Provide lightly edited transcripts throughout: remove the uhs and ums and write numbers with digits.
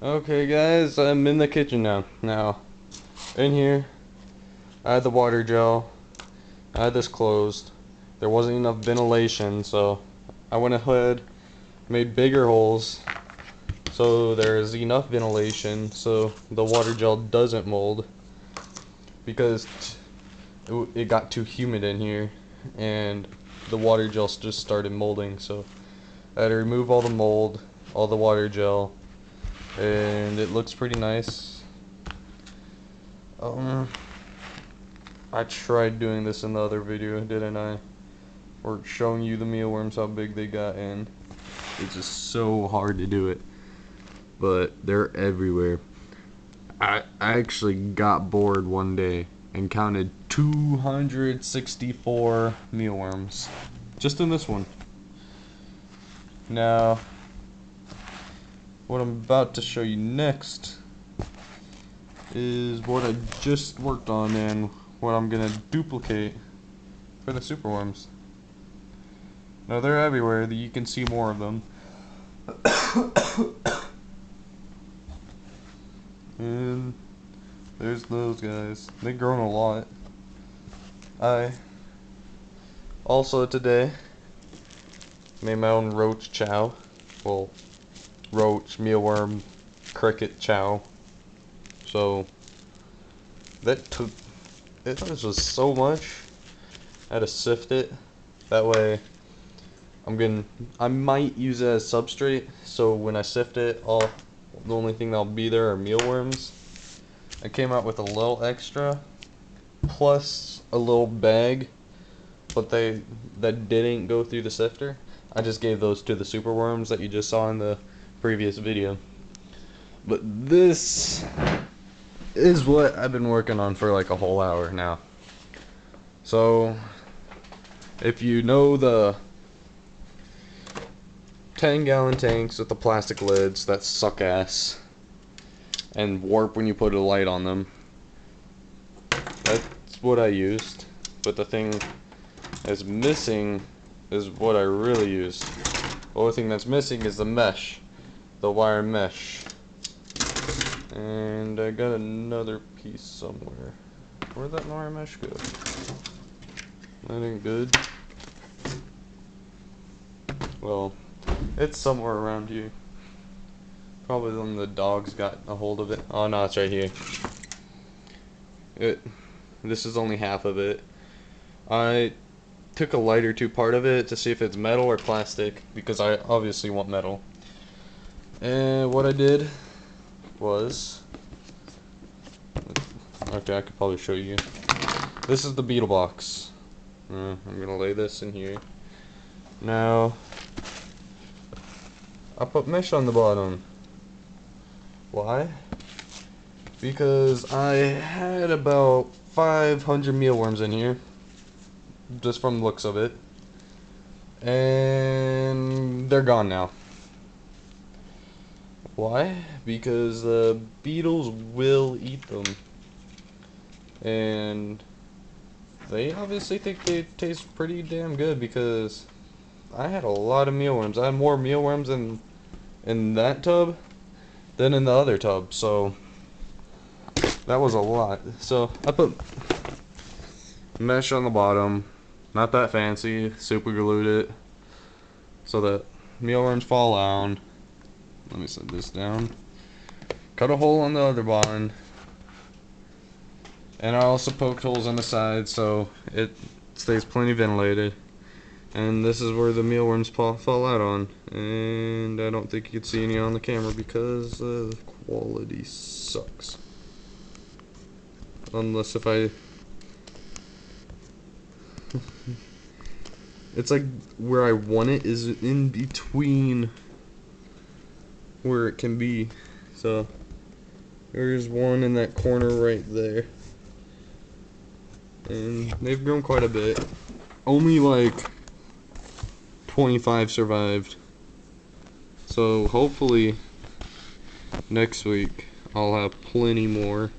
Okay guys, I'm in the kitchen now. Now, in here, I had the water gel. I had this closed. There wasn't enough ventilation, so I went ahead, made bigger holes so there's enough ventilation so the water gel doesn't mold, because it got too humid in here and the water gel just started molding. So I had to remove all the mold, all the water gel, and it looks pretty nice. I tried doing this in the other video, didn't I? Or showing you the mealworms, how big they got, and it's just so hard to do it. But they're everywhere. I actually got bored one day and counted 264 mealworms just in this one. Now, what I'm about to show you next is what I just worked on and what I'm gonna duplicate for the superworms. Now they're everywhere, you can see more of them. And there's those guys. They've grown a lot. I also today made my own roach chow. Well, roach, mealworm, cricket chow. So that took, it was just so much. I had to sift it. That way I might use it as substrate, so when I sift it, the only thing that'll be there are mealworms. I came out with a little extra, plus a little bag, but that didn't go through the sifter. I just gave those to the superworms that you just saw in the previous video. But this is what I've been working on for like a whole hour now. So, if you know the 10-gallon tanks with the plastic lids that suck ass and warp when you put a light on them, that's what I used. But the thing that's missing is what I really used. The only thing that's missing is the mesh, the wire mesh. And I got another piece somewhere. Where'd that wire mesh go? That ain't good. Well, it's somewhere around here. Probably when the dogs got a hold of it. Oh no, it's right here. This is only half of it. I took a lighter to part of it to see if it's metal or plastic, because I obviously want metal. And what I did was, okay, I could probably show you. This is the beetle box. I'm gonna lay this in here. Now, I put mesh on the bottom. Why? Because I had about 500 mealworms in here, just from the looks of it, and they're gone now. Why? Because the beetles will eat them, and they obviously think they taste pretty damn good, because I had a lot of mealworms. I had more mealworms in that tub than in the other tub, so that was a lot. So I put mesh on the bottom, not that fancy, super glued it so that mealworms fall down. Let me set this down. Cut a hole on the other bond, and I also poked holes on the side so it stays plenty ventilated. And this is where the mealworms fall out on, and I don't think you can see any on the camera because the quality sucks. Unless if I it's like where I want it is in between where it can be. So there's one in that corner right there, and they've grown quite a bit. Only like 25 survived. So hopefully next week I'll have plenty more.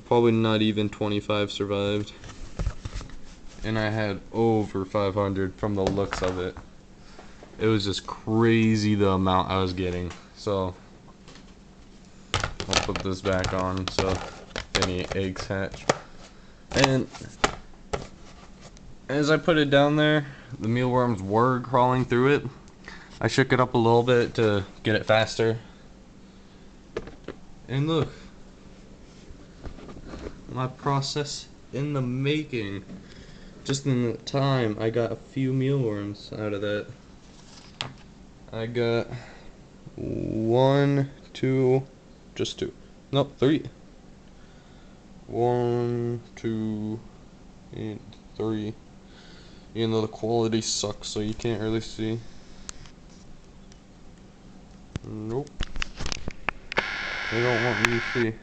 Probably not even 25 survived. And I had over 500 from the looks of it. It was just crazy the amount I was getting. so I'll put this back on so any eggs hatch. And as I put it down there, the mealworms were crawling through it. I shook it up a little bit to get it faster. And look, my process in the making. Just in the time, I got a few mealworms out of that. I got 1, 2, just 2. Nope, 3. 1, 2, and 3. Even though the quality sucks, so you can't really see. Nope. They don't want me to see.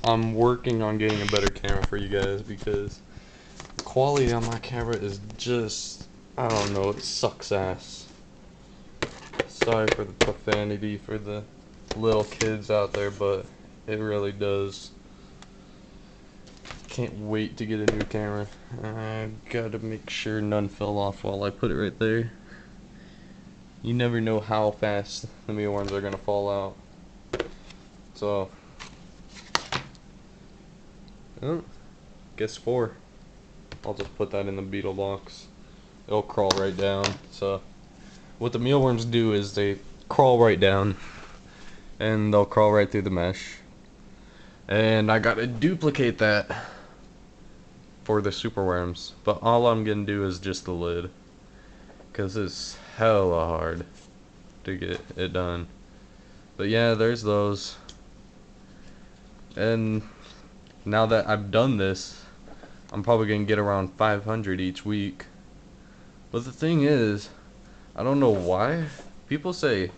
I'm working on getting a better camera for you guys because the quality on my camera is just, I don't know, it sucks ass. Sorry for the profanity for the little kids out there, but it really does. Can't wait to get a new camera. I gotta make sure none fell off while I put it right there. You never know how fast the mealworms are gonna fall out. So, oh, guess 4. I'll just put that in the beetle box. It'll crawl right down. So, what the mealworms do is they crawl right down, and they'll crawl right through the mesh. And I gotta duplicate that for the superworms, but all I'm gonna do is just the lid, cause it's hella hard to get it done. But yeah, there's those. And now that I've done this, I'm probably gonna get around 500 each week. But the thing is, I don't know why people say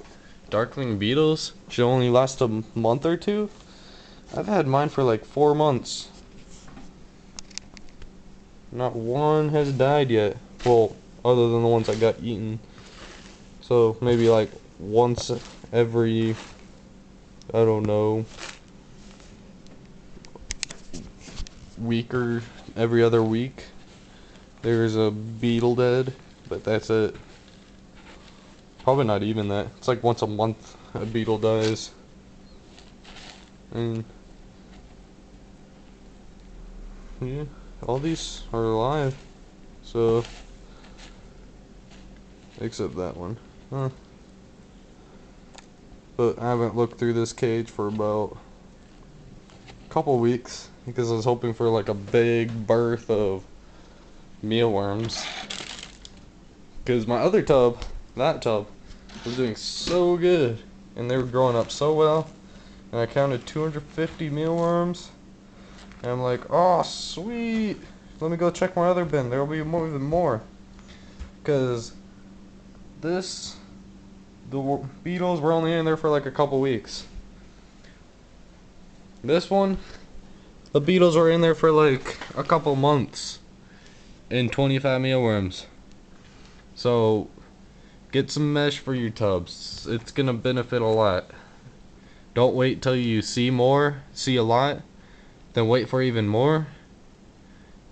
darkling beetles should only last a month or 2. I've had mine for like 4 months. Not one has died yet. Well, other than the ones I got eaten. So maybe like once every, I don't know, week or every other week there's a beetle dead, but that's it. Probably not even that. It's like once a month a beetle dies. And yeah, all these are alive. So, except that one. Huh. But I haven't looked through this cage for about a couple weeks because I was hoping for like a big birth of mealworms. Because my other tub, that tub, was doing so good and they were growing up so well. And I counted 250 mealworms. And I'm like, oh sweet, let me go check my other bin, there will be more, even more. Because the beetles were only in there for like a couple weeks. This one, the beetles were in there for like a couple months and 25 mealworms. So get some mesh for your tubs. It's gonna benefit a lot. Don't wait till you see a lot, then wait for even more.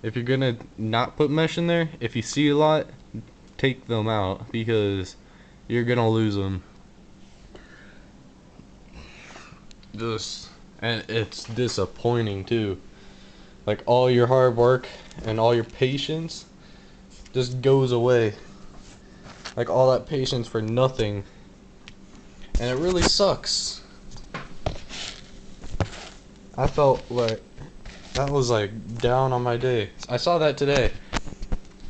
If you're gonna not put mesh in there, if you see a lot, take them out because you're gonna lose them. And it's disappointing too. Like all your hard work and all your patience just goes away. Like all that patience for nothing. And it really sucks. I felt like that was like down on my day. I saw that today.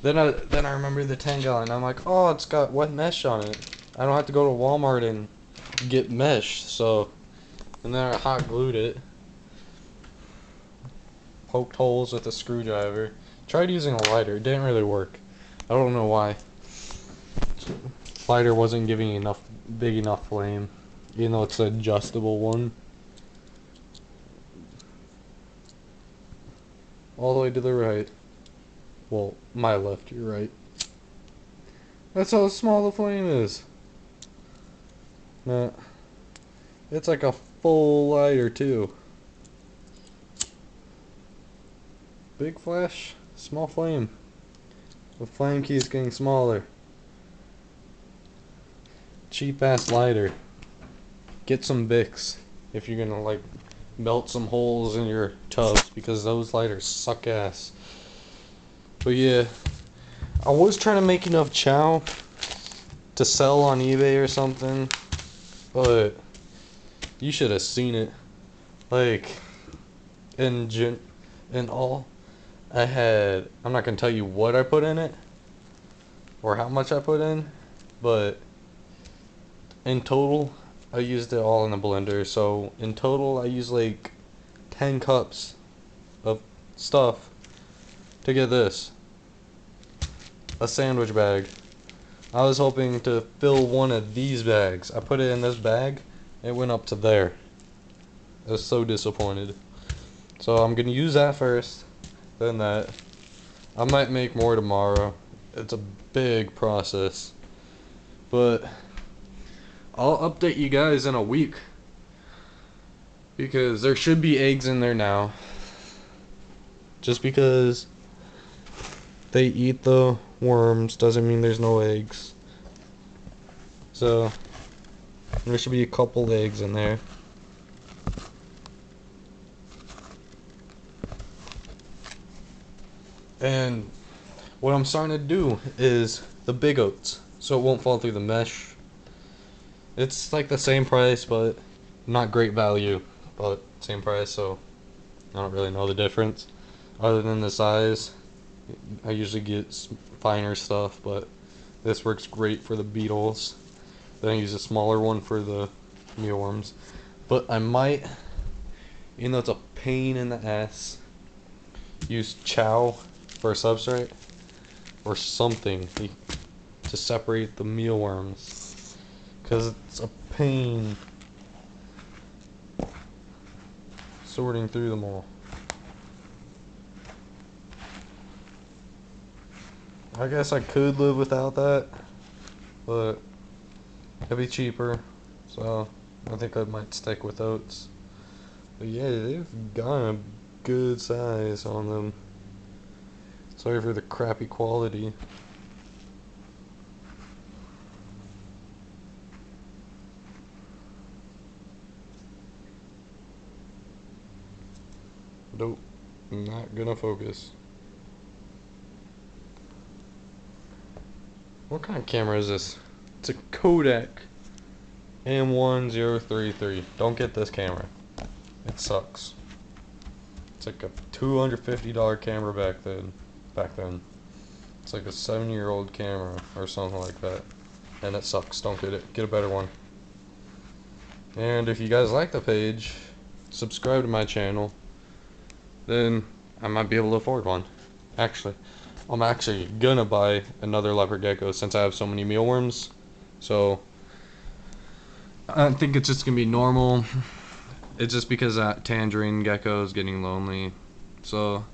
Then I remember the 10-gallon. I'm like, oh, it's got wet mesh on it. I don't have to go to Walmart and get mesh. So, and then I hot glued it. Poked holes with a screwdriver. Tried using a lighter. It didn't really work. I don't know why. Lighter wasn't giving big enough flame, even though it's an adjustable one. All the way to the right. Well, my left, your right. That's how small the flame is. Nah. It's like a full lighter too. Big flash, small flame. The flame key is getting smaller. Cheap ass lighter. Get some Bics if you're gonna like melt some holes in your tubs, because those lighters suck ass. But yeah, I was trying to make enough chow to sell on eBay or something, but you should have seen it. Like, in all, I'm not gonna tell you what I put in it or how much I put in, but in total I used it all in the blender. So in total I used like 10 cups of stuff to get this, a sandwich bag. I was hoping to fill one of these bags. I put it in this bag, it went up to there. I was so disappointed. So I'm gonna use that first, then that. I might make more tomorrow. It's a big process, but I'll update you guys in a week, because there should be eggs in there now. Just because they eat the worms doesn't mean there's no eggs. So there should be a couple eggs in there. And what I'm starting to do is the big oats, so it won't fall through the mesh. It's like the same price, but not great value, but same price, so I don't really know the difference other than the size. I usually get finer stuff, but this works great for the beetles. Then I use a smaller one for the mealworms. But I might, even though it's a pain in the ass, use chow for a substrate or something to separate the mealworms, because it's a pain sorting through them all. I guess I could live without that, but it'd be cheaper, so I think I might stick with oats. But yeah, they've got a good size on them. Sorry for the crappy quality. Nope, not gonna focus. What kind of camera is this? It's a Kodak M1033. Don't get this camera. It sucks. It's like a $250 camera back then. It's like a 7-year-old camera or something like that. And it sucks. Don't get it. Get a better one. And if you guys like the page, subscribe to my channel. Then I might be able to afford one. Actually, I'm actually gonna buy another leopard gecko since I have so many mealworms. So I think it's just gonna be normal. It's just because that tangerine gecko is getting lonely. So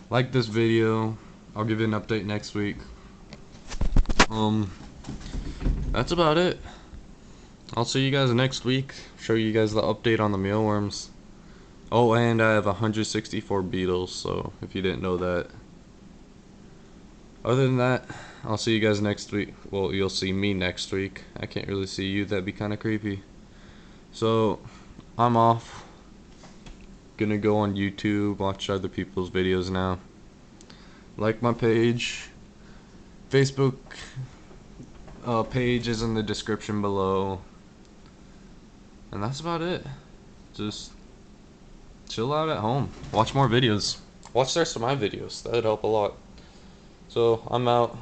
like this video. I'll give you an update next week. That's about it. I'll see you guys next week. Show you guys the update on the mealworms. Oh, and I have 164 beetles, so if you didn't know that. Other than that, I'll see you guys next week. Well, you'll see me next week. I can't really see you. That'd be kind of creepy. So, I'm off. Gonna go on YouTube, watch other people's videos now. Like my page. Facebook page is in the description below. And that's about it. Just chill out at home. Watch more videos. Watch the rest of my videos. That'd help a lot. So, I'm out.